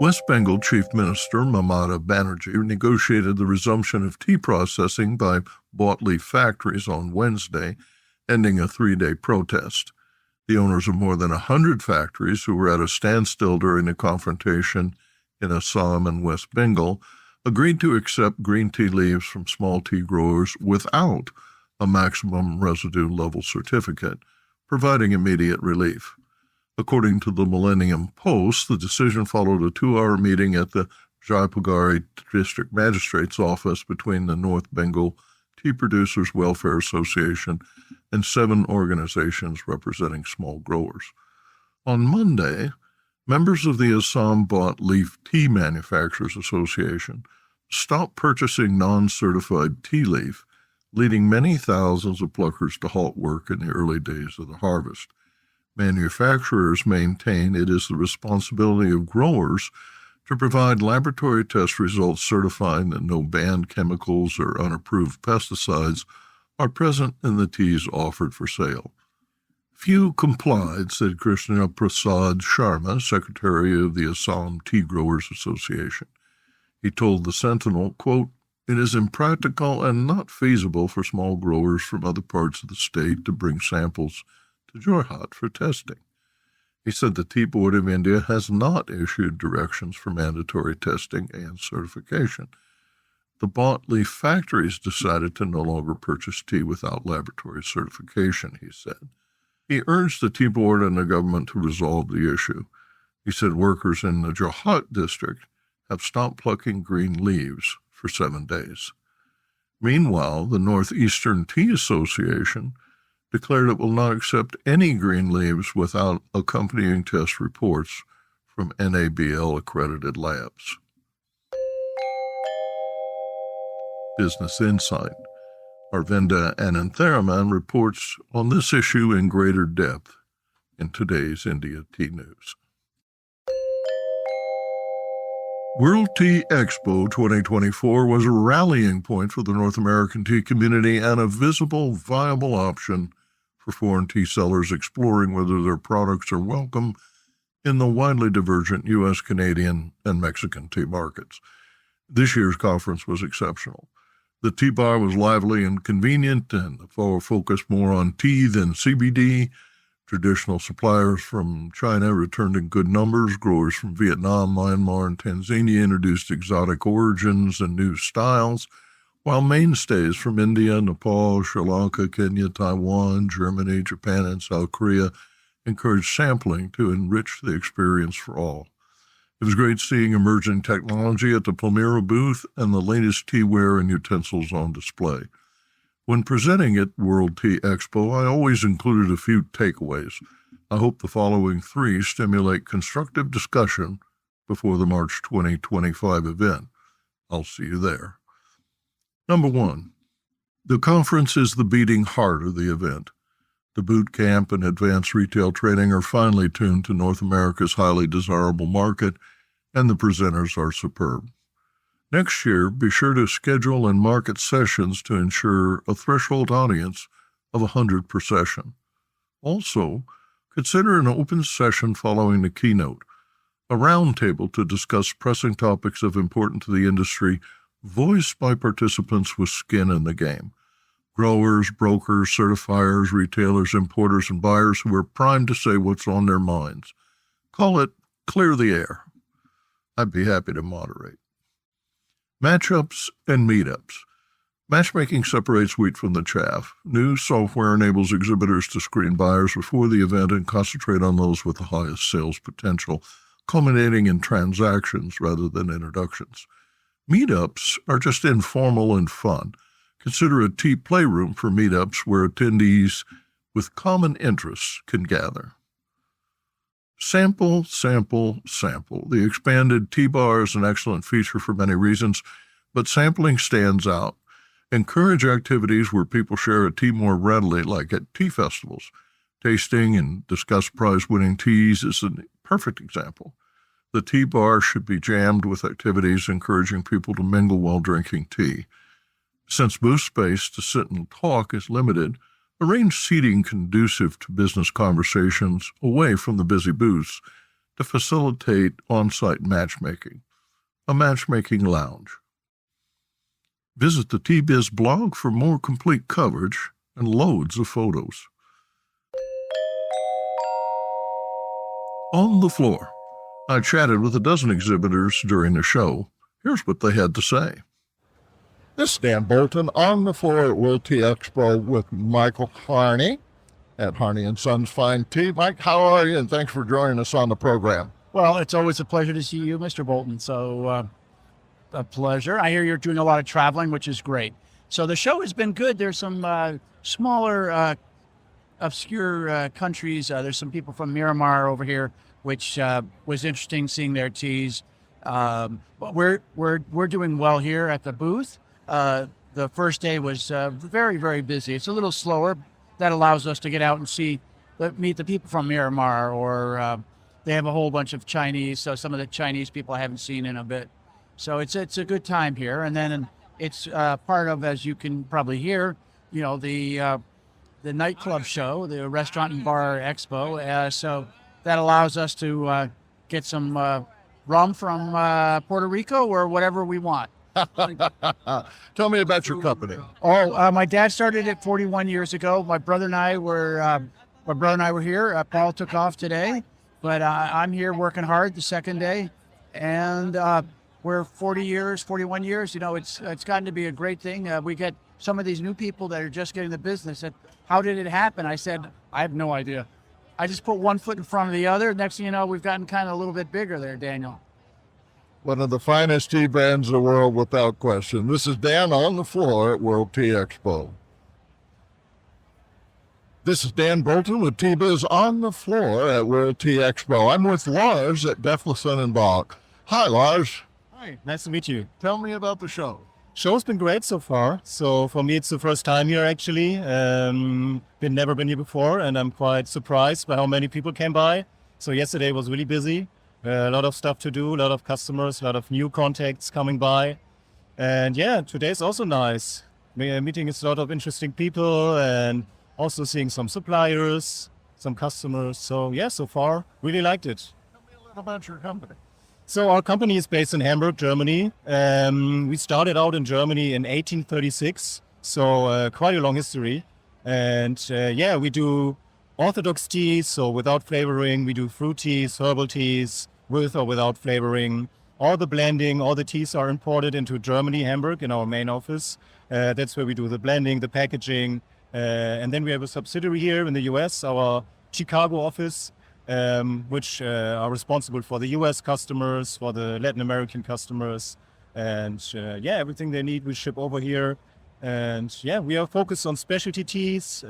West Bengal Chief Minister Mamata Banerjee negotiated the resumption of tea processing by bought leaf factories on Wednesday, ending a 3-day protest. The owners of more than 100 factories, who were at a standstill during the confrontation in Assam and West Bengal, agreed to accept green tea leaves from small tea growers without a maximum residue level certificate, providing immediate relief. According to the Millennium Post, the decision followed a 2-hour meeting at the Jaipugari District Magistrate's office between the North Bengal Tea Producers Welfare Association and 7 organizations representing small growers. On Monday, members of the Assam Bought Leaf Tea Manufacturers Association stopped purchasing non-certified tea leaf, leading many thousands of pluckers to halt work in the early days of the harvest. Manufacturers maintain it is the responsibility of growers to provide laboratory test results certifying that no banned chemicals or unapproved pesticides are present in the teas offered for sale. Few complied, said Krishna Prasad Sharma, secretary of the Assam Tea Growers Association. He told the Sentinel, quote, "It is impractical and not feasible for small growers from other parts of the state to bring samples to Jorhat for testing." He said the Tea Board of India has not issued directions for mandatory testing and certification. The bought leaf factories decided to no longer purchase tea without laboratory certification, he said. He urged the Tea Board and the government to resolve the issue. He said workers in the Jorhat district have stopped plucking green leaves for 7 days. Meanwhile, the Northeastern Tea Association declared it will not accept any green leaves without accompanying test reports from NABL-accredited labs. Business Insight. Arvinda Anantharaman reports on this issue in greater depth in today's India Tea News. World Tea Expo 2024 was a rallying point for the North American tea community and a visible, viable option for foreign tea sellers exploring whether their products are welcome in the widely divergent U.S., Canadian, and Mexican tea markets. This year's conference was exceptional. The tea bar was lively and convenient, and the floor focused more on tea than CBD. Traditional suppliers from China returned in good numbers. Growers from Vietnam, Myanmar, and Tanzania introduced exotic origins and new styles, while mainstays from India, Nepal, Sri Lanka, Kenya, Taiwan, Germany, Japan, and South Korea encouraged sampling to enrich the experience for all. It was great seeing emerging technology at the Palmyra booth and the latest teaware and utensils on display. When presenting at World Tea Expo, I always included a few takeaways. I hope the following 3 stimulate constructive discussion before the March 2025 event. I'll see you there. Number 1, the conference is the beating heart of the event. The boot camp and advanced retail training are finely tuned to North America's highly desirable market, and the presenters are superb. Next year, be sure to schedule and market sessions to ensure a threshold audience of 100 per session. Also, consider an open session following the keynote, a roundtable to discuss pressing topics of importance to the industry, voiced by participants with skin in the game. Growers, brokers, certifiers, retailers, importers, and buyers who are primed to say what's on their minds. Call it Clear the Air. I'd be happy to moderate. Matchups and meetups. Matchmaking separates wheat from the chaff. New software enables exhibitors to screen buyers before the event and concentrate on those with the highest sales potential, culminating in transactions rather than introductions. Meetups are just informal and fun. Consider a tea playroom for meetups where attendees with common interests can gather. Sample, sample, sample. The expanded tea bar is an excellent feature for many reasons, but sampling stands out. Encourage activities where people share a tea more readily, like at tea festivals. Tasting and discuss prize-winning teas is a perfect example. The tea bar should be jammed with activities encouraging people to mingle while drinking tea. Since booth space to sit and talk is limited, arrange seating conducive to business conversations away from the busy booths. to facilitate on-site matchmaking, a matchmaking lounge. Visit the T-Biz blog for more complete coverage and loads of photos. On the floor, I chatted with a dozen exhibitors during the show. Here's what they had to say. This is Dan Bolton on the floor at World Tea Expo with Michael Harney at Harney & Sons Fine Tea. Mike, how are you? And thanks for joining us on the program. Well, it's always a pleasure to see you, Mr. Bolton. So, a pleasure. I hear you're doing a lot of traveling, which is great. So the show has been good. There's some smaller, obscure countries. There's some people from Myanmar over here, which was interesting seeing their teas. But we're doing well here at the booth. The first day was very, very busy. It's a little slower. That allows us to get out and meet the people from Myanmar, or they have a whole bunch of Chinese. So some of the Chinese people I haven't seen in a bit. So it's a good time here. And then it's part of, as you can probably hear, the nightclub show, the Restaurant and Bar Expo. So that allows us to get some rum from Puerto Rico or whatever we want. Tell me about your company. My dad started it 41 years ago. My brother and I were here. Paul took off today, but I'm here working hard the second day, and we're 41 years. It's gotten to be a great thing. We get some of these new people that are just getting the business. And how did it happen? I said, I have no idea. I just put one foot in front of the other. Next thing you know, we've gotten kind of a little bit bigger there, Daniel. One of the finest tea brands in the world, without question. This is Dan on the floor at World Tea Expo. This is Dan Bolton with T-Biz on the floor at World Tea Expo. I'm with Lars at Defleson & Bach. Hi, Lars. Hi, nice to meet you. Tell me about the show. Show's been great so far. So for me, it's the first time here actually. Never been here before, and I'm quite surprised by how many people came by. So yesterday was really busy. A lot of stuff to do, a lot of customers, a lot of new contacts coming by. And yeah, today's also nice. Meeting a lot of interesting people and also seeing some suppliers, some customers. So yeah, so far, really liked it. Tell me a little about your company. So our company is based in Hamburg, Germany. We started out in Germany in 1836, so quite a long history. And we do orthodox teas, so without flavoring. We do fruit teas, herbal teas, with or without flavoring. All the blending, all the teas are imported into Germany, Hamburg, in our main office. That's where we do the blending, the packaging. And then we have a subsidiary here in the US, our Chicago office, which are responsible for the US customers, for the Latin American customers. And everything they need, we ship over here. And we are focused on specialty teas,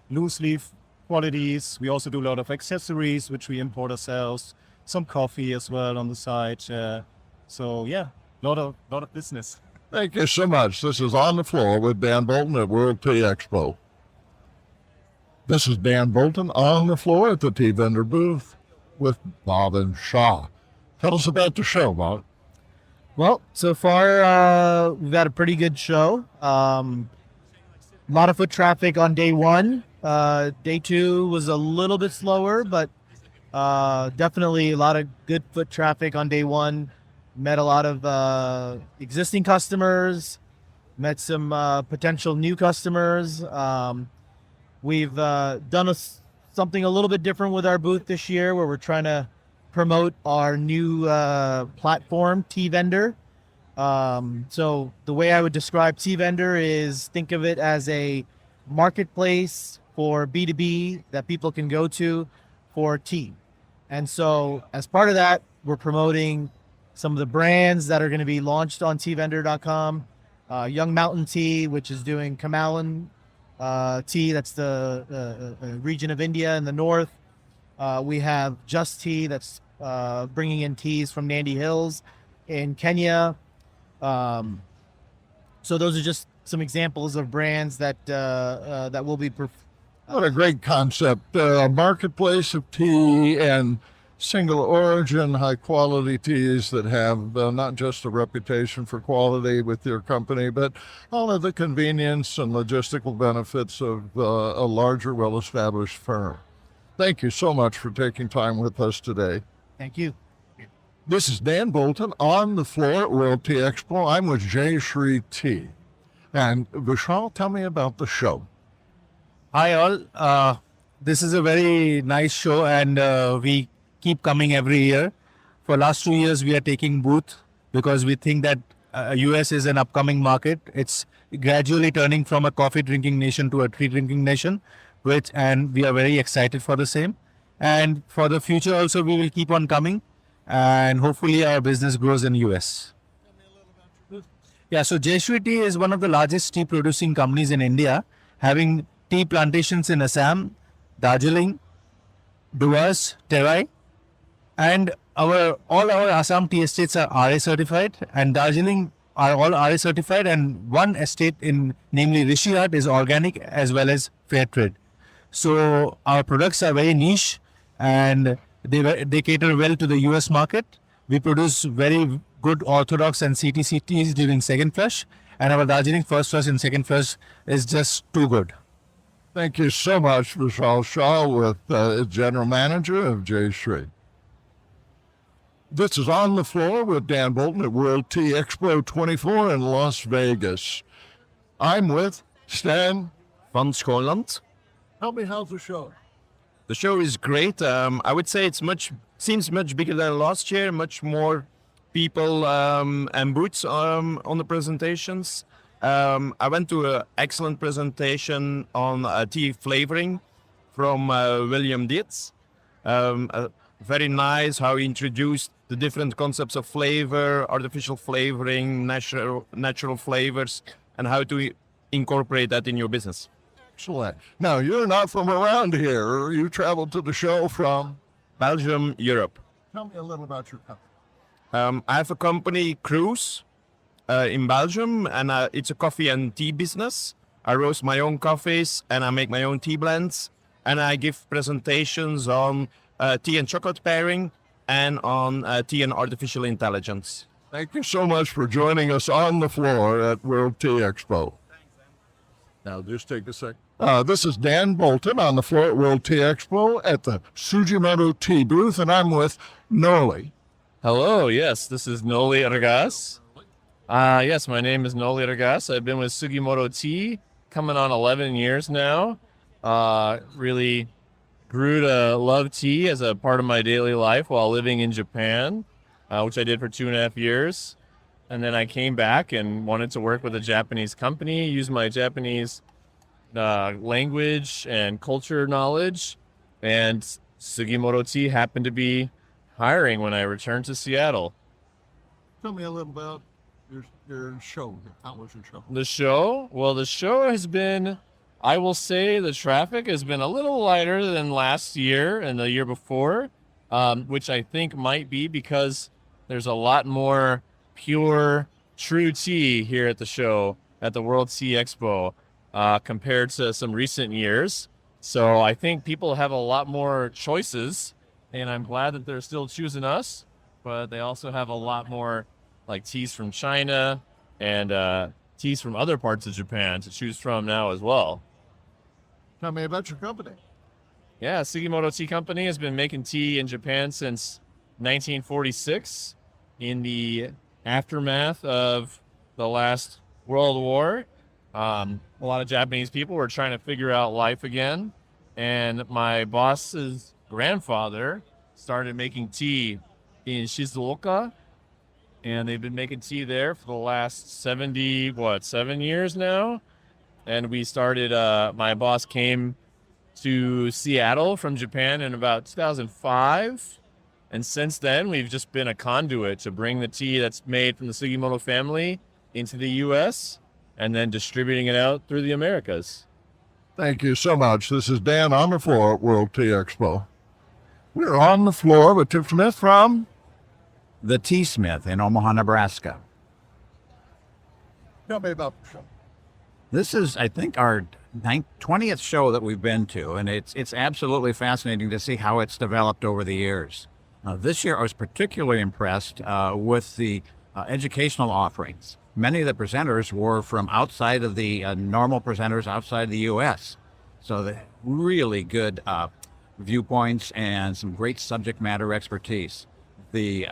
loose leaf qualities. We also do a lot of accessories, which we import ourselves. Some coffee as well on the side. A lot of business. Thank you so much. This is On the Floor with Dan Bolton at World Tea Expo. This is Dan Bolton on the floor at the tea vendor booth with Bob and Shaw. Tell us about the show, Bob. Well, so far we've had a pretty good show. A lot of foot traffic on day one. Day two was a little bit slower, but definitely a lot of good foot traffic on day one. Met a lot of existing customers, met some potential new customers. We've done something a little bit different with our booth this year, where we're trying to promote our new platform, Tea Vendor. So the way I would describe Tea Vendor is, think of it as a marketplace for B2B that people can go to for tea. And so as part of that, we're promoting some of the brands that are going to be launched on teavendor.com. Young Mountain Tea, which is doing Kamalan tea, that's the region of India in the north. We have Just Tea, that's bringing in teas from Nandi Hills in Kenya. So those are just some examples of brands that will be. What a great concept! A marketplace of tea and single origin, high quality teas that have not just a reputation for quality with your company, but all of the convenience and logistical benefits of a larger, well-established firm. Thank you so much for taking time with us today. Thank you. This is Dan Bolton on the floor at World Tea Expo. I'm with Jay Shri Tea. And Vishal, tell me about the show. Hi all. This is a very nice show, and we keep coming every year. For last 2 years, we are taking booth because we think that US is an upcoming market. It's gradually turning from a coffee drinking nation to a tea drinking nation, and we are very excited for the same. And for the future also, we will keep on coming, and hopefully our business grows in US. Yeah, so Jayashree Tea is one of the largest tea producing companies in India, having tea plantations in Assam, Darjeeling, Dewas, Terai, and all our Assam tea estates are RA certified, and Darjeeling are all RA certified, and one estate namely Rishihat, is organic as well as fair trade. So our products are very niche, and they cater well to the US market. We produce very good orthodox and CTC teas during second flush, and our Darjeeling first flush and second flush is just too good. Thank you so much, Vishal Shah, with General Manager of Jay Shri. This is On the Floor with Dan Bolton at World Tea Expo 24 in Las Vegas. I'm with Stan Van Schoonland. Tell me, how's the show? The show is great. I would say seems much bigger than last year. Much more people and booths on the presentations. I went to an excellent presentation on tea flavoring from William Dietz. Very nice how he introduced the different concepts of flavor, artificial flavoring, natural flavors, and how to incorporate that in your business. Excellent. Now, you're not from around here. You traveled to the show from Belgium, Europe. Tell me a little about your company. I have a company, Cruise, in Belgium, and it's a coffee and tea business. I roast my own coffees and I make my own tea blends, and I give presentations on tea and chocolate pairing and on tea and artificial intelligence. Thank you so much for joining us on the floor at World Tea Expo. Now, just take a sec. This is Dan Bolton on the floor at World Tea Expo at the Sugimoto Tea booth, and I'm with Noli. Hello, yes, this is Noli Ergas. Yes, my name is Noli Ergas. I've been with Sugimoto Tea coming on 11 years now. Really grew to love tea as a part of my daily life while living in Japan, which I did for 2.5 years. And then I came back and wanted to work with a Japanese company, use my Japanese language and culture knowledge. And Sugimoto Tea happened to be hiring when I returned to Seattle. Tell me a little about your show. How was your show? The show? Well, the show has been, I will say the traffic has been a little lighter than last year and the year before, which I think might be because there's a lot more pure, true tea here at the show, at the World Tea Expo, compared to some recent years. So I think people have a lot more choices, and I'm glad that they're still choosing us, but they also have a lot more like teas from China and teas from other parts of Japan to choose from now as well. Tell me about your company. Yeah, Sugimoto Tea Company has been making tea in Japan since 1946 in the aftermath of the last World War. A lot of Japanese people were trying to figure out life again, and my boss's grandfather started making tea in Shizuoka, and they've been making tea there for the last 7 years now. And we started, my boss came to Seattle from Japan in about 2005. And since then, we've just been a conduit to bring the tea that's made from the Sugimoto family into the U.S. and then distributing it out through the Americas. Thank you so much. This is Dan on the floor at World Tea Expo. We're on the floor with Tiff Smith from The Tea Smith in Omaha, Nebraska. Tell me about the show. This is, I think, our 20th show that we've been to, and it's absolutely fascinating to see how it's developed over the years. This year, I was particularly impressed with the educational offerings. Many of the presenters were from outside of the normal presenters outside the U.S. So the really good viewpoints and some great subject matter expertise. The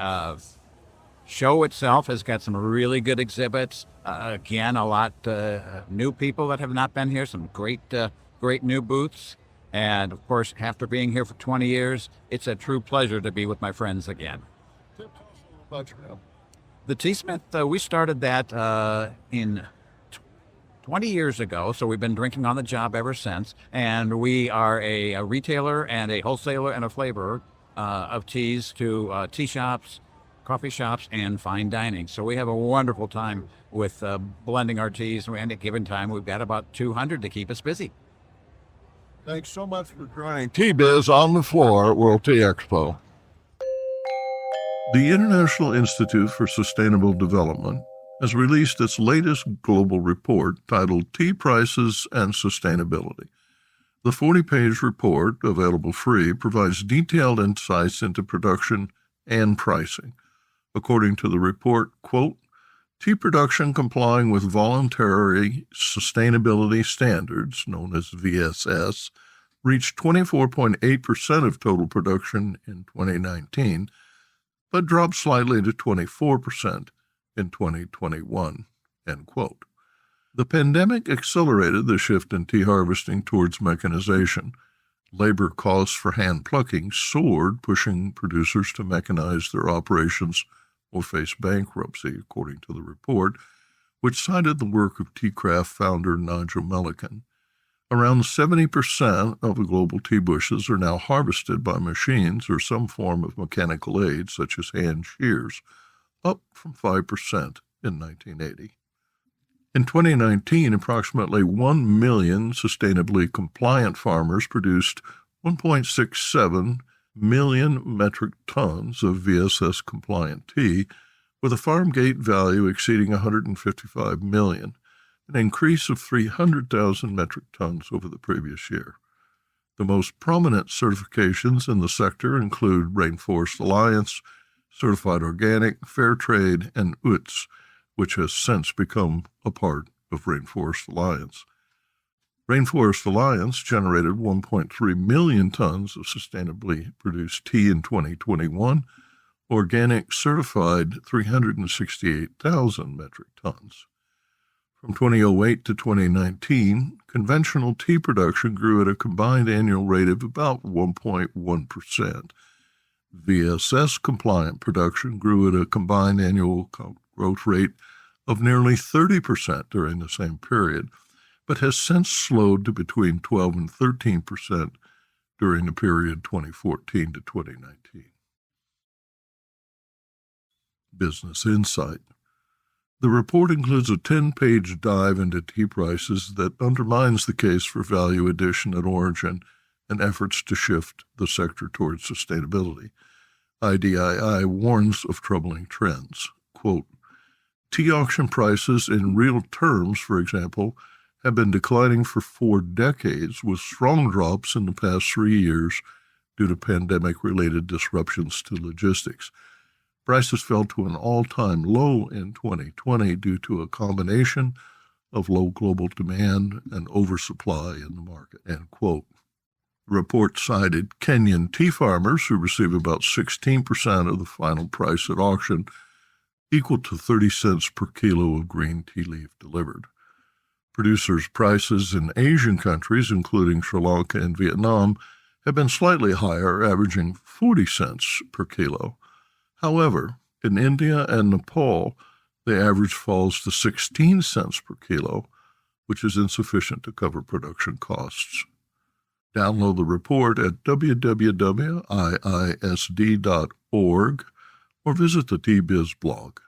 show itself has got some really good exhibits. Again, a lot new people that have not been here, some great new booths. And of course, after being here for 20 years, it's a true pleasure to be with my friends again. The Tea-Smith, we started that in 20 years ago, so we've been drinking on the job ever since. And we are a retailer and a wholesaler and a flavorer of teas to tea shops, coffee shops, and fine dining. So we have a wonderful time with blending our teas. And at a given time, we've got about 200 to keep us busy. Thanks so much for joining T-Biz on the floor at World Tea Expo. The International Institute for Sustainable Development has released its latest global report titled Tea Prices and Sustainability. The 40-page report, available free, provides detailed insights into production and pricing. According to the report, quote, tea production complying with voluntary sustainability standards, known as VSS, reached 24.8% of total production in 2019, but dropped slightly to 24% in 2021, end quote. The pandemic accelerated the shift in tea harvesting towards mechanization. Labor costs for hand plucking soared, pushing producers to mechanize their operations or face bankruptcy, according to the report, which cited the work of tea craft founder Nigel Milliken. Around 70% of the global tea bushes are now harvested by machines or some form of mechanical aid, such as hand shears, up from 5% in 1980. In 2019, approximately 1 million sustainably compliant farmers produced 1.67 million metric tons of VSS-compliant tea, with a farm gate value exceeding $155 million, an increase of 300,000 metric tons over the previous year. The most prominent certifications in the sector include Rainforest Alliance, Certified Organic, Fair Trade, and UTZ, which has since become a part of Rainforest Alliance. Rainforest Alliance generated 1.3 million tons of sustainably produced tea in 2021, Organic certified 368,000 metric tons. From 2008 to 2019, conventional tea production grew at a combined annual rate of about 1.1%. VSS-compliant production grew at a combined annual growth rate of nearly 30% during the same period, but has since slowed to between 12 and 13% during the period 2014 to 2019. Business Insight. The report includes a 10-page dive into tea prices that undermines the case for value addition at origin and efforts to shift the sector towards sustainability. IDII warns of troubling trends. Quote, tea auction prices in real terms, for example, have been declining for 4 decades, with strong drops in the past 3 years due to pandemic-related disruptions to logistics. Prices fell to an all-time low in 2020 due to a combination of low global demand and oversupply in the market, end quote. The report cited Kenyan tea farmers who receive about 16% of the final price at auction, equal to 30 cents per kilo of green tea leaf delivered. Producers' prices in Asian countries, including Sri Lanka and Vietnam, have been slightly higher, averaging 40 cents per kilo. However, in India and Nepal, the average falls to 16 cents per kilo, which is insufficient to cover production costs. Download the report at www.iisd.org or visit the T-Biz blog.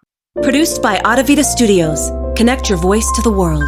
Produced by Audavita Studios. Connect your voice to the world.